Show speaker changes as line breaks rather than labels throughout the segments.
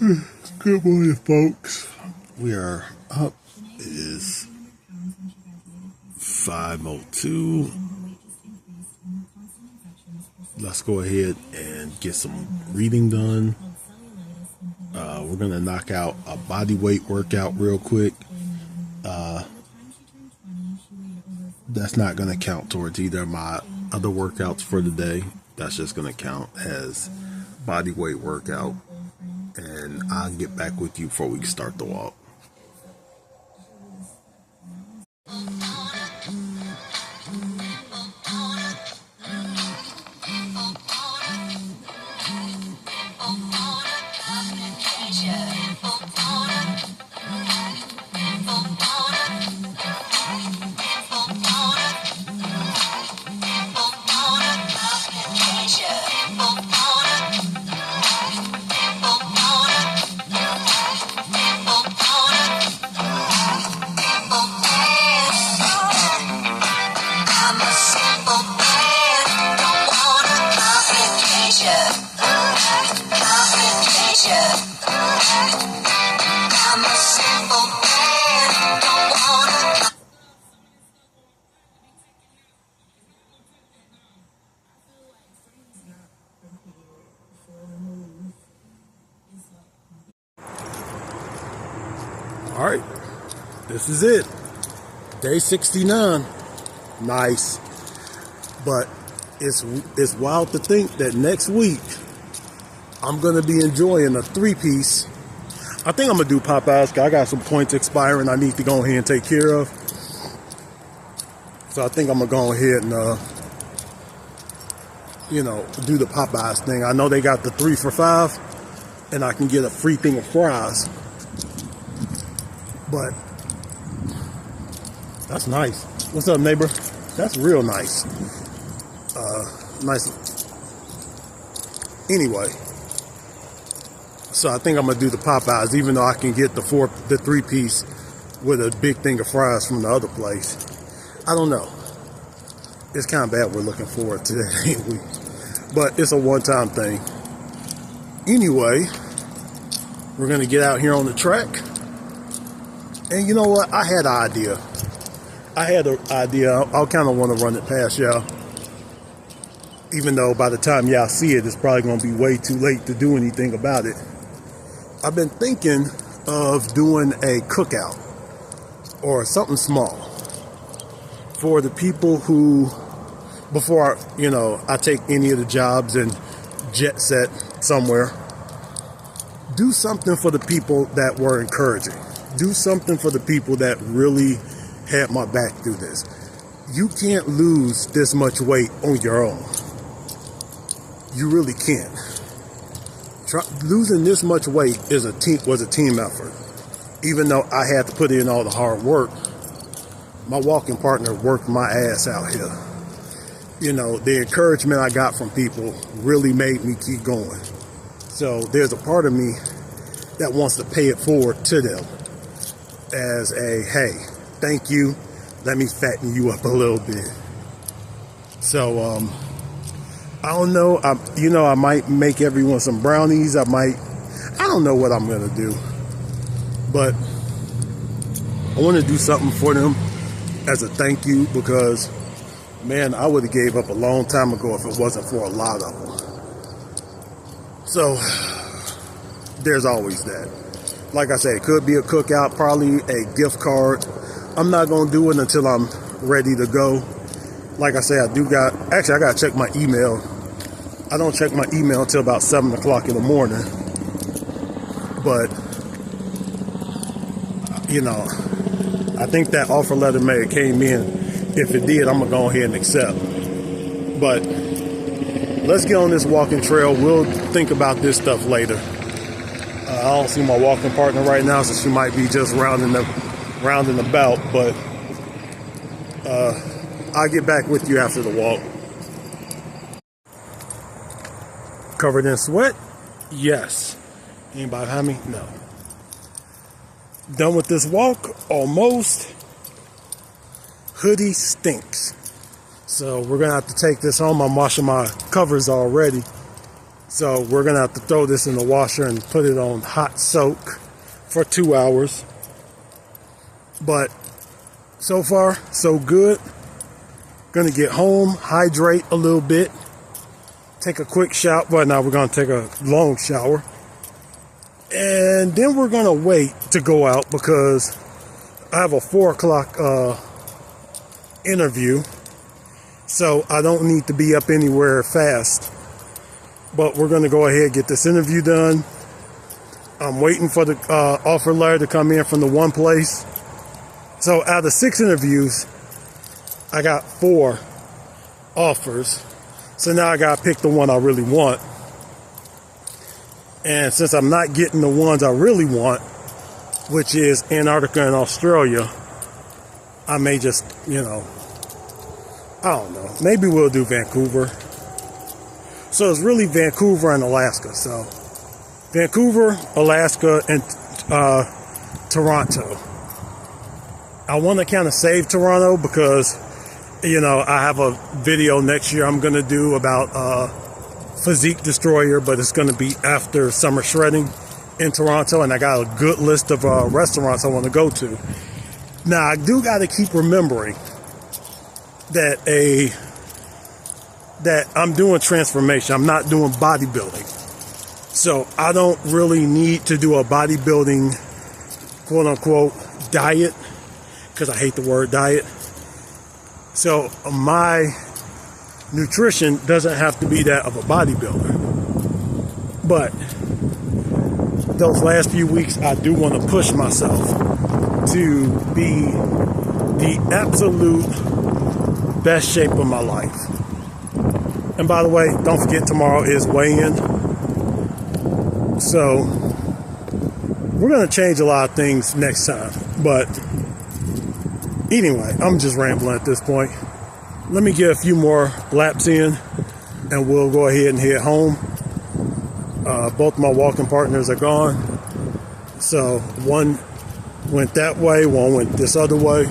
Good morning, folks. We are up. It is 5:02. Let's go ahead and get some reading done. We're going to knock out a body weight workout real quick. That's not going to count towards either of my other workouts for the day. That's just going to count as body weight workout. And I'll get back with you before we start the walk. All right, this is it. Day 69. Nice. But it's wild to think that next week I'm going to be enjoying a 3-piece. I think I'm going to do Popeyes because I got some points expiring I need to go ahead and take care of. So I think I'm going to go ahead and, do the Popeyes thing. I know they got the 3 for $5 and I can get a free thing of fries. But that's nice. What's up, neighbor? That's real nice. Nice. Anyway, so I think I'm gonna do the Popeyes, even though I can get the 3-piece with a big thing of fries from the other place. I don't know. It's kind of bad we're looking forward to that, ain't we? But it's a one-time thing. Anyway, we're gonna get out here on the track. And you know what? I had an idea. I kind of want to run it past y'all. Even though by the time y'all see it, it's probably going to be way too late to do anything about it. I've been thinking of doing a cookout or something small for the people who, before, I take any of the jobs and jet set somewhere, do something for the people that were encouraging. Do something for the people that really had my back through this. You can't lose this much weight on your own. You really can't. Losing this much weight was a team effort. Even though I had to put in all the hard work, my walking partner worked my ass out here. The encouragement I got from people really made me keep going. So there's a part of me that wants to pay it forward to them. As a, hey, thank you. Let me fatten you up a little bit. So, I don't know. I might make everyone some brownies. I don't know what I'm going to do. But I want to do something for them as a thank you because, man, I would have gave up a long time ago if it wasn't for a lot of them. So, there's always that. Like I said, it could be a cookout, probably a gift card. I'm not going to do it until I'm ready to go. Like I said, I got to check my email. I don't check my email until about 7 o'clock in the morning. But, I think that offer letter may have came in. If it did, I'm going to go ahead and accept. But let's get on this walking trail. We'll think about this stuff later. I don't see my walking partner right now, so she might be just rounding about, but I'll get back with you after the walk. Covered in sweat? Yes. Anybody behind me? No. Done with this walk? Almost. Hoodie stinks. So we're going to have to take this home. I'm washing my covers already. So we're going to have to throw this in the washer and put it on hot soak for 2 hours. But so far, so good. Going to get home, hydrate a little bit, take a quick shower. Well, now we're going to take a long shower. And then we're going to wait to go out because I have a 4 o'clock interview. So I don't need to be up anywhere fast. But we're going to go ahead and get this interview done. I'm waiting for the offer letter to come in from the one place. So out of 6 interviews, I got 4 offers. So now I got to pick the one I really want. And since I'm not getting the ones I really want, which is Antarctica and Australia, I may just, I don't know. Maybe we'll do Vancouver. So it's really Vancouver and Alaska. So Vancouver, Alaska, and Toronto. I want to kind of save Toronto because, I have a video next year I'm going to do about Physique Destroyer, but it's going to be after summer shredding in Toronto, and I got a good list of restaurants I want to go to. Now, I do got to keep remembering that I'm doing transformation. I'm not doing bodybuilding. So I don't really need to do a bodybuilding, quote unquote, diet, because I hate the word diet. So my nutrition doesn't have to be that of a bodybuilder. But those last few weeks, I do want to push myself to be the absolute best shape of my life. And by the way, don't forget tomorrow is weigh-in. So we're going to change a lot of things next time. But anyway, I'm just rambling at this point. Let me get a few more laps in and we'll go ahead and head home. Both my walking partners are gone. So one went that way, one went this other way.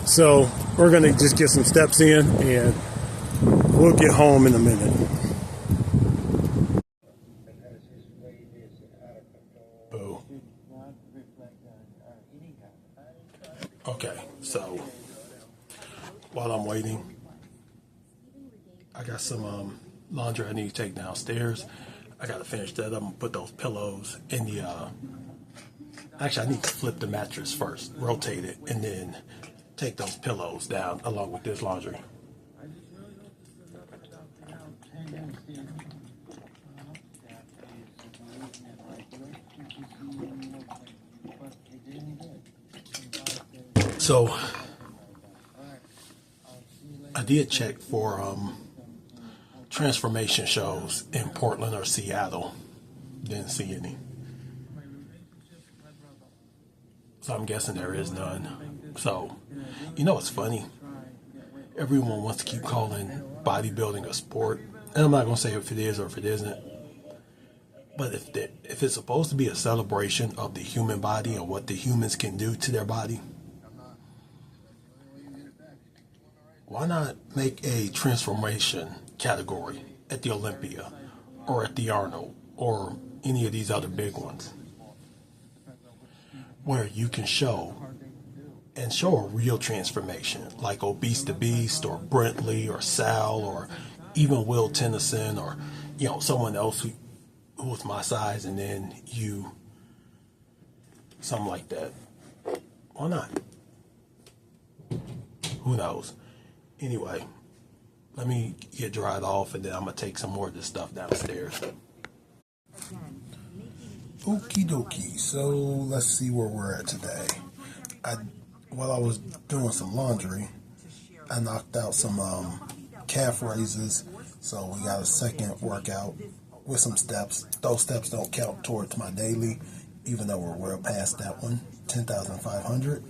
So we're going to just get some steps in and we'll get home in a minute. Boo. Okay, so while I'm waiting, I got some laundry I need to take downstairs. I got to finish that up and put those pillows in the, actually I need to flip the mattress first, rotate it, and then take those pillows down along with this laundry. So I did check for transformation shows in Portland or Seattle. Didn't see any. So I'm guessing there is none. So, it's funny. Everyone wants to keep calling bodybuilding a sport. And I'm not going to say if it is or if it isn't. But if it's supposed to be a celebration of the human body and what the humans can do to their body, why not make a transformation category at the Olympia or at the Arnold or any of these other big ones where you can show a real transformation like Obese the Beast or Brentley or Sal or even Will Tennyson or someone else who was my size, and then something like that. Why not? Who knows? Anyway, let me get dried off and then I'm going to take some more of this stuff downstairs. Okie dokie. So let's see where we're at today. While I was doing some laundry, I knocked out some calf raises. So we got a second workout with some steps. Those steps don't count towards my daily, even though we're well past that one, 10,500.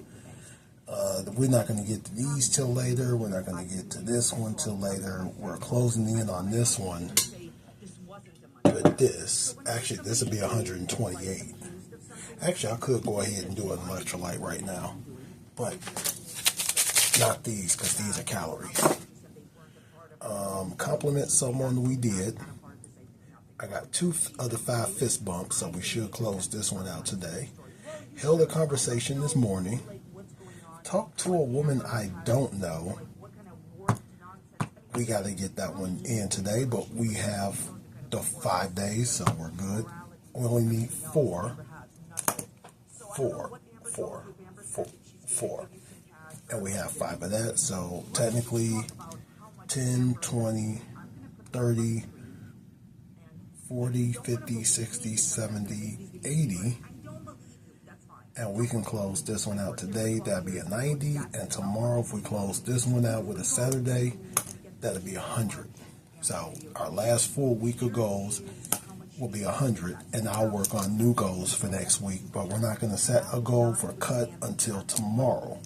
We're not going to get to these till later. We're not going to get to this one till later. We're closing in on this one. But this will be 128. Actually, I could go ahead and do an electrolyte right now, but not these because these are calories. Compliment someone we did. I got 2 of the 5 fist bumps, so we should close this one out today. Held a conversation this morning. Talked to a woman I don't know. We got to get that one in today, but we have the 5 days, so we're good. We only need 4. 4. And we have 5 of that, so technically 10, 20, 30, 40, 50, 60, 70, 80. And we can close this one out today. That'll be a 90. And tomorrow, if we close this one out with a Saturday, that'll be 100. So our last full week of goals will be 100. And I'll work on new goals for next week. But we're not going to set a goal for cut until tomorrow,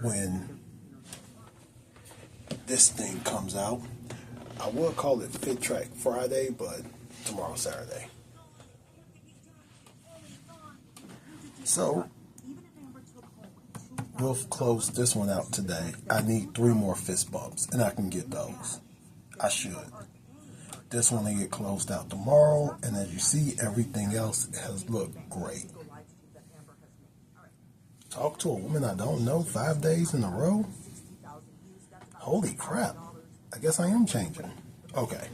when this thing comes out. I would call it Fit Track Friday, but tomorrow's Saturday. So we'll close this one out today. I need 3 more fist bumps, and I can get those. I should. This one will get closed out tomorrow, and as you see, everything else has looked great. Talk to a woman I don't know 5 days in a row? Holy crap. I guess I am changing. Okay.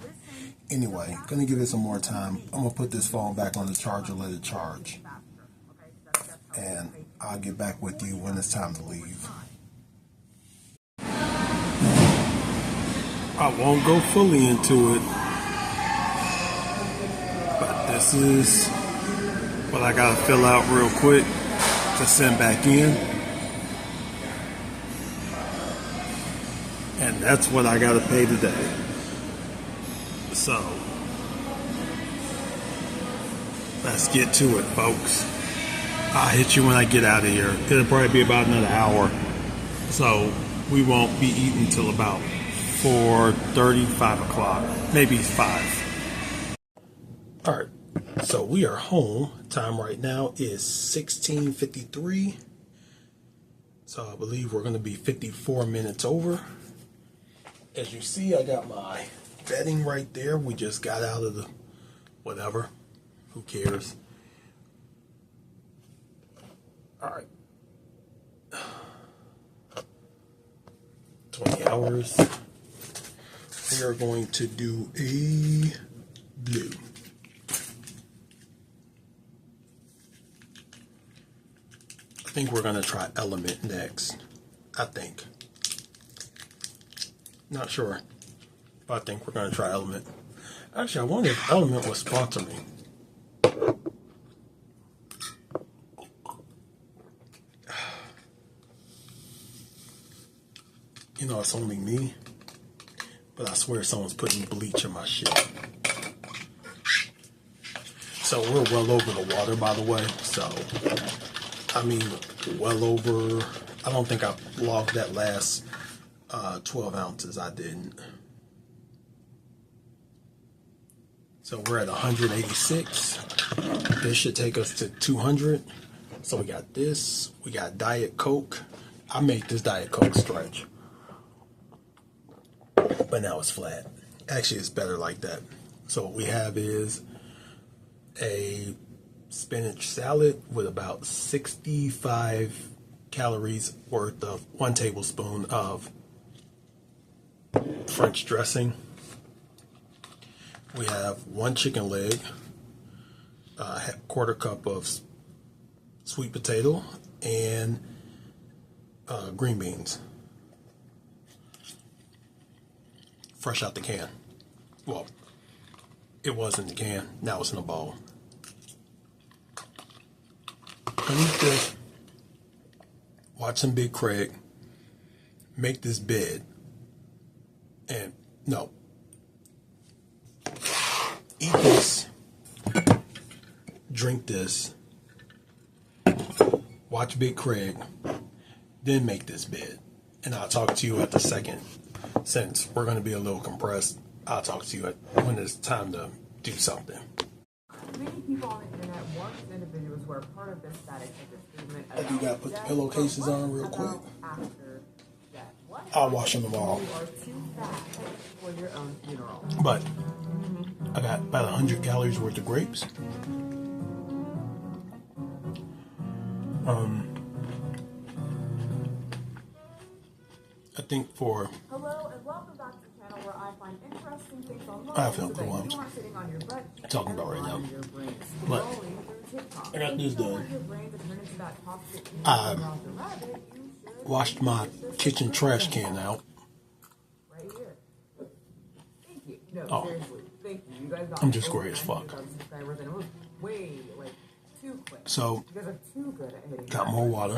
Anyway, gonna give it some more time. I'm gonna put this phone back on the charger, let it charge. And I'll get back with you when it's time to leave. I won't go fully into it, but this is what I gotta fill out real quick to send back in. And that's what I gotta pay today. So let's get to it, folks. I'll hit you when I get out of here. It'll probably be about another hour. So we won't be eating till about 4:30, 5 o'clock, maybe 5. All right, so we are home. Time right now is 16:53. So I believe we're gonna be 54 minutes over. As you see, I got my bedding right there. We just got out of the whatever. Who cares? All right. 20 hours. We are going to do a blue. I think we're going to try Element next. I think. Not sure. But I think we're going to try Element. Actually, I wonder if Element will sponsor me. You know, it's only me, but I swear someone's putting bleach in my shit. So we're well over the water, by the way. So, I mean, well over. I don't think I logged that last 12 ounces. I didn't. So we're at 186. This should take us to 200. So we got this. We got Diet Coke. I made this Diet Coke stretch. But now it's flat. Actually, it's better like that. So what we have is a spinach salad with about 65 calories worth of 1 tablespoon of French dressing. We have 1 chicken leg, a 1/4 cup of sweet potato, and green beans. Fresh out the can. Well, it was in the can. Now it's in a bowl. I need to watch some Big Craig, make this bed, and no, eat this, drink this, watch Big Craig, then make this bed. And I'll talk to you at the second. Since we're going to be a little compressed, I'll talk to you when it's time to do something.
Many people on the internet want individuals who are part of this static movement.
I do got to put the pillowcases on real quick. I'll wash them tomorrow.
You are too fat for your own funeral.
But I got about 100 calories worth of grapes. I think for
Hello and welcome back to the channel where I find interesting things online
I feel
so
cool.
that you aren't sitting on your butt
Talking about right now.
your brain
But
scrolling through TikTok.
I got this
If you don't
done.
want your brain to turn into that toxic
I
Roger Rabbit, you should
washed my kitchen trash can out.
right here. Thank you. No,
Oh.
seriously. Thank you. You guys got
I'm just
over
great as fuck.
90,000 subscribers and it was way like too quick.
So
You guys are too good at hitting
got
that.
more water.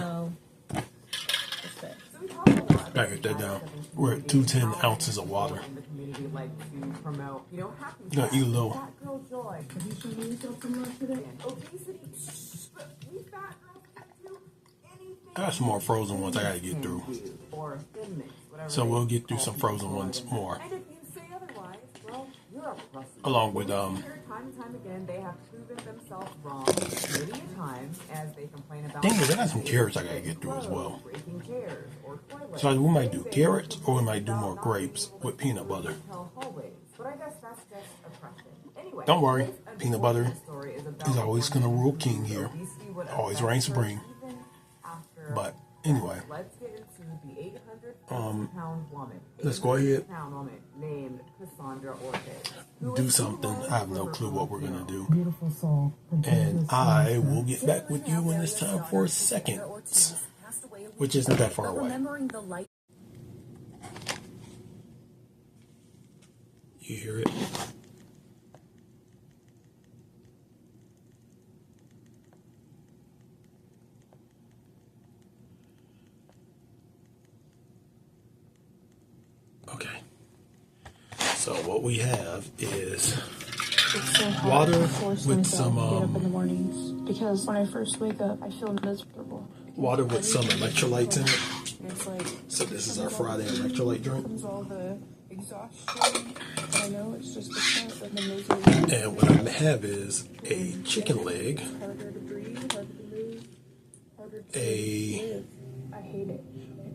So we talk a lot
Gotta get that down. We're at 210 ounces of water.
in the community like to promote, you know, happy
Gonna eat a little.
fat girl joy. Have you shown yourself some love today? And obesity, but we fat girls can do anything.
I got some more frozen ones I gotta get through.
Or thin mix, whatever.
So we'll get through some frozen ones more.
And if you say otherwise, well, you're a pussy.
Along with
Time and time again, they have proven themselves wrong many a times as they complain about.
Dang it, I got some carrots I gotta get through as well.
Breaking chairs or toilets.
So we might do carrots or we might do more grapes with peanut butter.
But I guess that's just oppression. Anyway,
Don't worry,
today's
peanut butter
unfortunate story is about
is always gonna rule king here.
obesity would
Always
affect
reign
her
supreme.
even after
But anyway,
let's get into the 800-pound woman.
let's go ahead.
800-pound woman named Cassandra Ortiz.
Do something. I have no clue what we're gonna do.
Beautiful soul.
And I will get back with you when it's time for seconds, which isn't that far away. You hear it? Okay. So what we have is
It's so hard
water
to force
with
myself
some
to get up in the mornings because when I first wake up, I feel miserable.
water with some electrolytes in it.
It's like
So this is our Friday electrolyte drink.
comes all the exhaustion. I know it's just the start of the misery.
And what I have is a chicken leg,
Harder to breathe, harder to move, harder to
a
live. I hate it.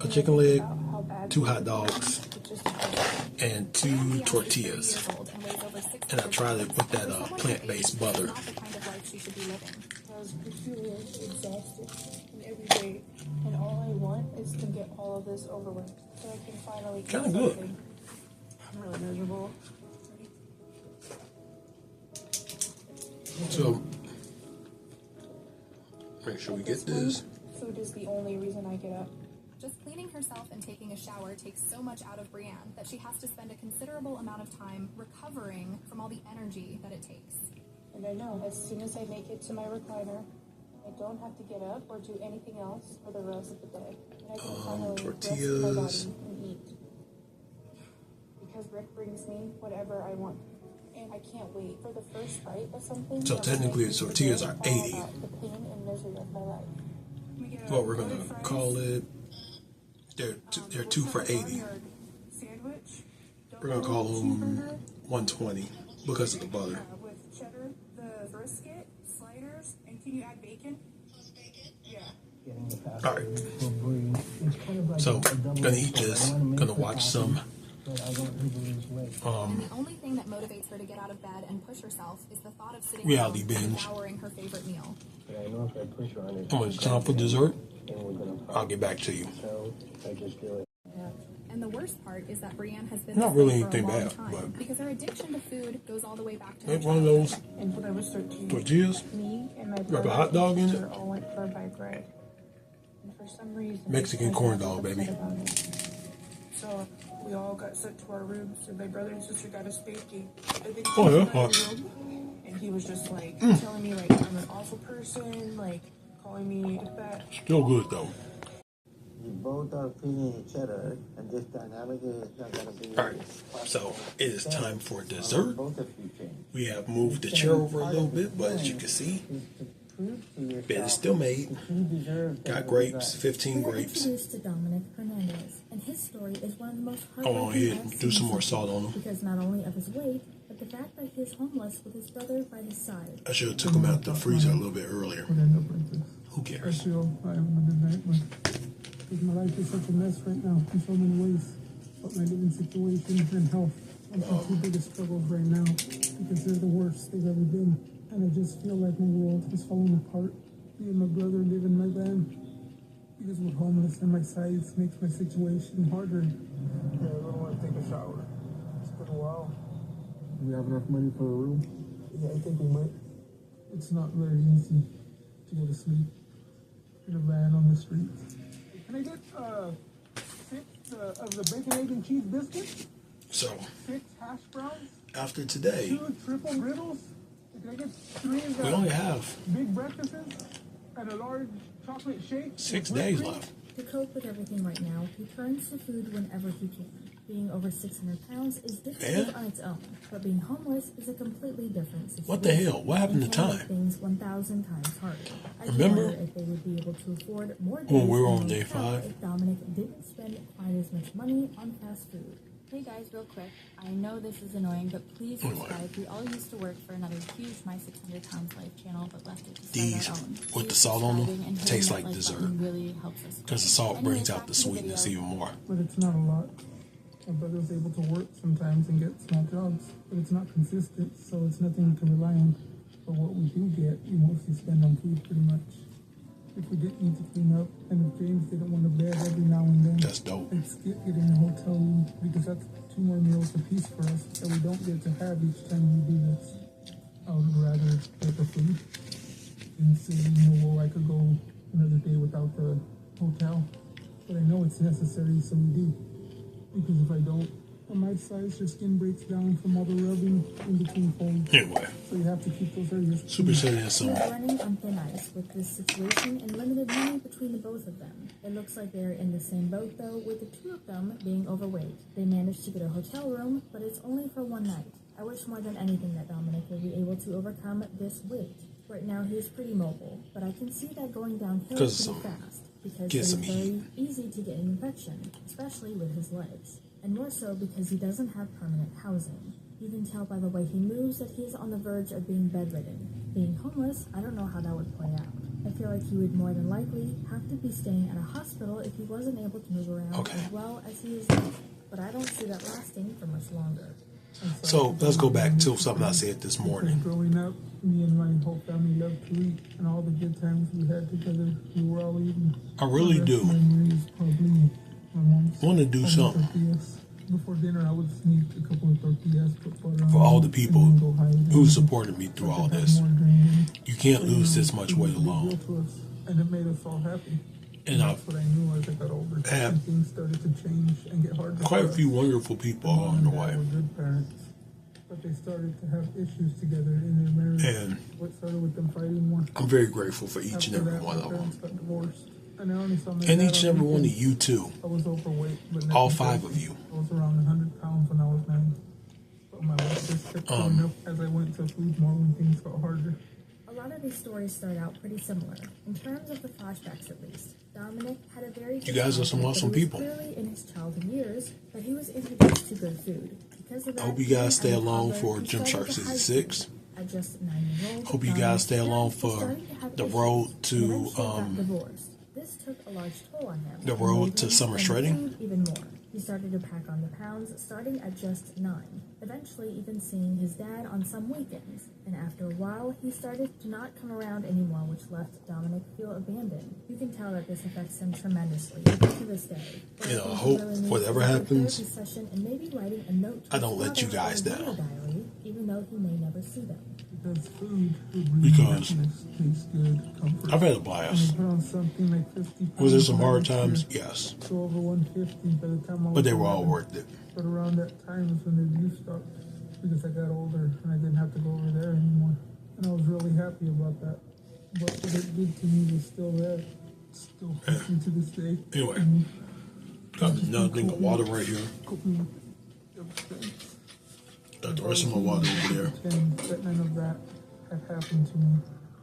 a chicken leg,
About how bad
2 hot dogs,
it just is.
and 2 tortillas. And I try to put that plant-based butter.
I was peculiar, exhausted, and every day, and all I want is to get all of this over with, so I can finally get
Kinda good.
something. I'm really miserable.
So make sure we get this.
Food is the only reason I get up.
Just cleaning herself and taking a shower takes so much out of Brienne that she has to spend a considerable amount of time recovering from all the energy that it takes.
And I know, as soon as I make it to my recliner, I don't have to get up or do anything else for the rest of the day. And I can finally
tortillas.
rest my body and eat. Because Rick brings me whatever I want. And I can't wait for the first bite of something.
So
that
technically
will make
the
me
tortillas
forget
are
all
80.
about the pain and misery of my life.
What we're gonna call it? They're 2 for 80.
Sandwich.
We're gonna call them 120 because of the butter.
With cheddar, the brisket, sliders, and can you add bacon? Yeah.
All right. So gonna eat this. Gonna watch some.
And the only thing that motivates her to get out of bed and push herself is the thought of sitting
Reality
down and
binge.
devouring her favorite meal.
When it's time for dessert, I'll get back to you.
And the worst part is that Brienne has been
Not
this
really
way for a
anything
long
bad,
time
but-
because her addiction to food goes all the way back to her
Make one of those
And when I was 13,
tortillas.
me and my
Wrap a
brother
hot dog in
and
it.
sister all went for a bike ride. And for some reason,
Mexican
I
corn
was
dog,
upset
baby.
about it. So we all got sent to our rooms, and my brother and sister got a spanking. And then
Oh, yeah?
he came to my room, and he was just like telling me like I'm an awful person, like calling me fat.
Still good though.
You both are feeling each other, and this dynamic is not going to be.
All right. So it is time for dessert.
Both of you change.
We have moved the chair over a little bit, but as you can see, bed is still made. Got grapes, 15
We're
grapes.
introduced to Dominic Hernandez, and his story is one of the most
I went
heartbreaking
ahead and
I've
do
seen
some more
so
salt
far,
on 'em.
because not only of his weight, but the fact that he's homeless with his brother by his side.
I should have took them out the freezer a little bit earlier. Who
I
cares?
feel I have a good night, but because my life is such a mess right now in so many ways. But my living situation and health I'm my two biggest struggles right now because they're the worst they've ever been. And I just feel like my world is falling apart. Me and my brother live in my van because we're homeless and my size makes my situation harder. Yeah, I don't want to take a shower. It's been a while. Do we have enough money for a room? Yeah, I think we might. It's not very easy to go to sleep in a van on the streets. Can I get 6 of the bacon, egg, and cheese biscuits?
So
6 hash browns?
after today,
2 triple griddles? Can I get 3 of
we
the
only have
big breakfasts and a large chocolate shake?
6
with
days
whipped cream?
left.
To cope with everything right now, he turns to food whenever he can. Being over 600 pounds is difficult
Man.
on its own, but being homeless is a completely different situation.
What the hell? What happened to
It can make
time?
things 1,000 times harder. I do
Remember
wonder if they would be able to afford more days
when we were
in
on
the
day
hotel
5?
if Dominic didn't spend quite as much money on fast food.
Hey guys, real quick. I know this is annoying, but please
Anyway.
subscribe. We all used to work for another huge My 600 Pounds Life channel, but left it to start
These,
our own.
with
Please
the salt on them,
subscribing and hitting
taste
that
like
like
dessert.
button really helps us.
Because the salt
Anyway,
brings out
back
the
to the
sweetness
video.
even more.
But it's not a lot. My brother's able to work sometimes and get small jobs, but it's not consistent, so it's nothing to rely on. But what we do get, we mostly spend on food pretty much. If we didn't need to clean up, and if James didn't want a bed every now and then,
That's dope.
I'd skip getting a hotel room because that's 2 more meals apiece for us that we don't get to have each time we do this. I would rather get the food and say, well, I could go another day without the hotel. But I know it's necessary, so we do. Because if I don't, at my size, your skin breaks down from all the rubbing in between folds.
Anyway,
So you have to keep those areas
Super
clean.
City has
He
some.
is running on thin ice with this situation and limited money between the both of them. It looks like they're in the same boat though, with the 2 of them being overweight. They managed to get a hotel room, but it's only for 1 night. I wish more than anything that Dominic will be able to overcome this weight. Right now he is pretty mobile, but I can see that going downhill
Because
pretty
of some-
fast. Because it
get
is
some
very
heat.
easy to get an infection, especially with his legs. And more so because he doesn't have permanent housing. You can tell by the way he moves that he is on the verge of being bedridden. Being homeless, I don't know how that would play out. I feel like he would more than likely have to be staying at a hospital if he wasn't able to move around
Okay.
as well as he is now. But I don't see that lasting for much longer.
So let's go back to something I said this morning.
Because growing up, me and my whole family loved to eat, and all the good times we had together, we were all eating.
I really
My
do.
best memory is probably my mom's
Want to do
homemade
something
tortillas. Before dinner, I would sneak a couple of tortillas, put butter on
for all the
them,
people
and then go hide
who
them.
supported me through
So
all
I could have
this.
more adrenaline.
You can't
So,
lose
you
this
know,
much
it was
weight
a big deal
alone.
to us, and it made us all happy.
And
that's what I knew as I got older.
have
And things started to change and get harder.
quite a
for
few
us.
wonderful people
Mom
along
and
the
Dad
way.
were good parents, but they started to have issues together in their marriage.
And
What started with them fighting more.
I'm very grateful for each and
After
every
that,
one
my
of them.
parents got divorced, and I only saw my
And
dad
each
on
and every one of
weekends.
you too.
I was overweight, but
All
nothing
5
crazy.
of you.
I was around 100 pounds when I was 9. But my weight just kept going up as I went to food more when things got harder.
A lot of these stories start out pretty similar, in terms of the flashbacks at least. Dominic had a very
You guys are some
childhood,
awesome
but it was
people.
Clearly in his childhood years that he was introduced to good food. Because of that,
I hope you
even
guys stay
as a
along
toddler,
for
he
Gym
started
Shark
to hide
66.
food. At just 9 years old,
Hope you guys
Dominic's
stay along
parents were
for
starting to have
the
issues,
road
and
to,
eventually got divorced. This took a large toll on him.
the
and
road
made
to
him
summer
spend
shredding?
food even more. He started to pack on the pounds starting at just 9, eventually even seeing his dad on some weekends. And after a while, he started to not come around anymore, which left Dominic feel abandoned. You can tell that this affects him tremendously, even to this day. But
You know,
think
I
he
hope
really needs
whatever
a good
happens,
therapy session and maybe writing a note to
I
his
don't let you
father
guys
or a
down.
diary, even though he may never see them.
Because food would bring
Because
happiness, tastes good, comfort.
I've had a
And
blast.
I put on something like 50 pounds.
Was there some
when I
hard
was here.
times? Yes.
So over 150 by the time I was
But they were all
11.
worth it.
But around that time is when the abuse stopped because I got older and I didn't have to go over there anymore. And I was really happy about that. But what it did to me was still there. It's still hurts me to this day.
Anyway,
And
got another thing of water right here.
cook me everything.
Got the rest of my water over there.
And that none of that had happened to me.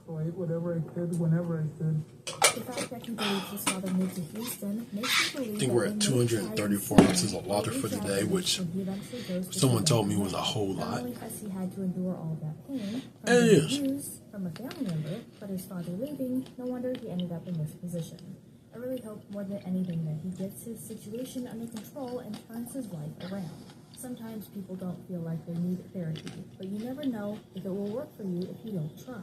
So I ate whatever I could, whenever I could.
The fact that he believes his father moved to Houston makes me believe
I think
that
we're
they
at
may
234
try and
ounces of water for
reach out
today,
to
which
when he eventually goes to
someone
see
told
them.
me was a whole
Not
lot.
only has he had to endure all that pain from
And it
being
is.
abused from a family member, but his father leaving, no wonder he ended up in this position. I really hope more than anything that he gets his situation under control and turns his life around. Sometimes people don't feel like they need therapy, but you never know if it will work for you if you don't try.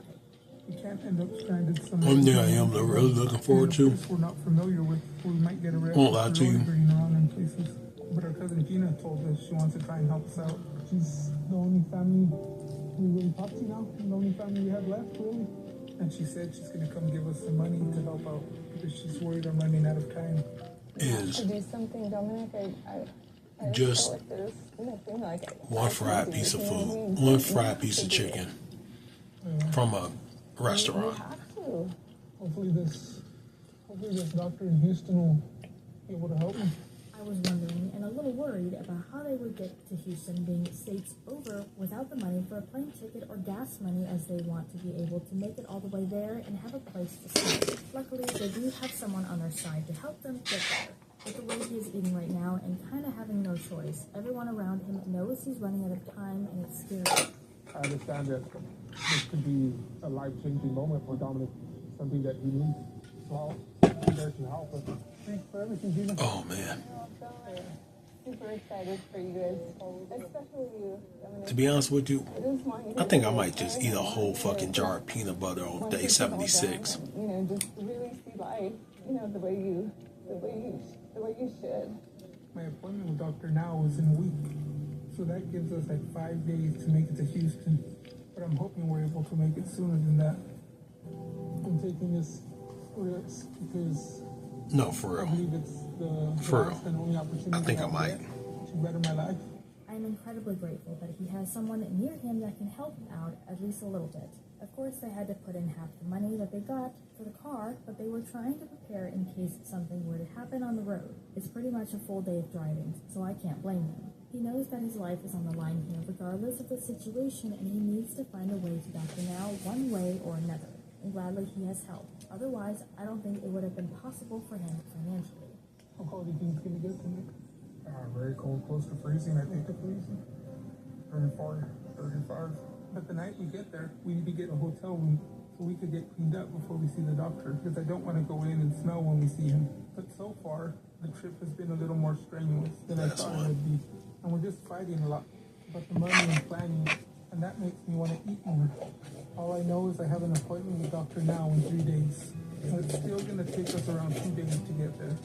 We can't end up stranded somewhere.
One thing I am really looking forward to,
We're not familiar with. We might get arrested.
won't lie to you,
Around in places. But our cousin Gina told us she wants to try and help us out. She's the only family we really talk to now, and the only family we have left, really. And she said she's going to come give us some money to help out because she's worried I'm running out of time.
is
To do something, Dominic, I
just
feel like there's nothing like it.
one fried piece of food, one fried piece of chicken from a restaurant.
You have to.
Hopefully this doctor in Houston will be able to help me.
I was wondering and a little worried about how they would get to Houston being states over without the money for a plane ticket or gas money, as they want to be able to make it all the way there and have a place to stay. Luckily, they do have someone on their side to help them get there. With the way he is eating right now and kind of having no choice, everyone around him knows he's running out of time and it's scary.
I understand that this could be a life-changing moment for Dominic, something that he needs. So I'll be there to help him. Thanks for everything, Gina.
Oh man.
Super excited for you guys, especially you. Dominic.
To be honest with you,
I just want you to
I think I
really
might just eat a whole fucking jar of peanut butter on day 76.
You know, just really see life, you know, the way you should.
My appointment with Dr. Now is in a week, so that gives us like 5 days to make it to Houston. But I'm hoping we're able to make it sooner than that. I'm taking this risk because
No, for
I
real.
believe it's the
For
last and only opportunity
I think I
I'll
might.
get to better my life.
I am incredibly grateful that he has someone near him that can help him out at least a little bit. Of course, they had to put in half the money that they got for the car, but they were trying to prepare in case something were to happen on the road. It's pretty much a full day of driving, so I can't blame him. He knows that his life is on the line here regardless of the situation, and he needs to find a way to Dr. Now one way or another. And gladly he has help. Otherwise, I don't think it would have been possible for him financially.
How cold do you think it's going to get tonight? Very cold, close to freezing, I think. 34, 35. But the night we get there, we need to get a hotel room so we could get cleaned up before we see the doctor, because I don't want to go in and smell when we see him. But so far, the trip has been a little more strenuous than I thought it would be. And we're just fighting a lot about the money and planning, and that makes me want to eat more. All I know is I have an appointment with Dr. Now in 3 days. And it's still going to take us around 2 days to get there.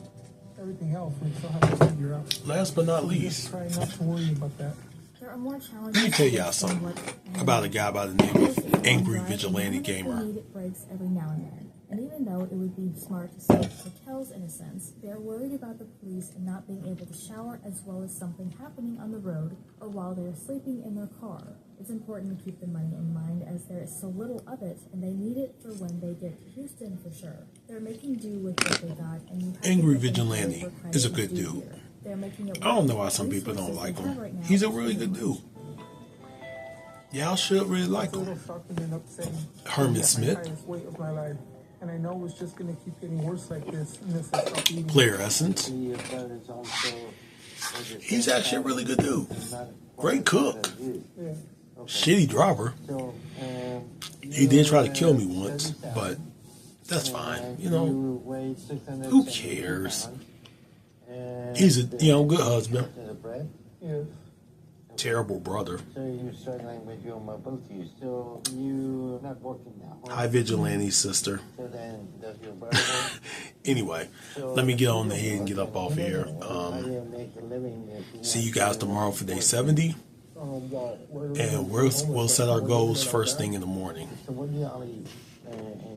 Everything else we still have to figure out.
Last but not
Just
least,
try not to worry about that.
There are more challenges.
let me tell y'all something about a guy by the name of Angry Vigilante Gamer.
Need breaks every now and then. And even though it would be smart to stay at hotels in a sense, they're worried about the police and not being able to shower, as well as something happening on the road or while they're sleeping in their car. It's important to keep the money in mind as there is so little of it, and they need it for when they get to Houston for sure. They're making do with what they got, and you have to
Angry
give them
Vigilante
credit where
is a
credit
good
is due
dude.
here. They're making it
I don't know
work
why
with
some people don't
resources
like
they
him.
have right now.
He's a really good dude. Y'all should really like
It's a
him.
little shocking and upsetting.
Herman
I'm at
Smith.
the highest weight of my life, and I know it's just going to keep getting worse like this unless I stop eating.
Player Essence. He's actually a really good dude. Great cook.
Yeah.
Shitty driver.
So,
He did try to kill me once, but that's fine. You know, who cares? He's a good husband.
Yeah.
Terrible brother.
So you're struggling with your mobility. So you're not working now.
Hi, Vigilante sister.
So then, does your brother work?
Anyway, let me get on ahead and get up off here.
How do you make a living if you
See you guys tomorrow for day 70, and we'll set our goals first thing in the morning.
So what do you eat?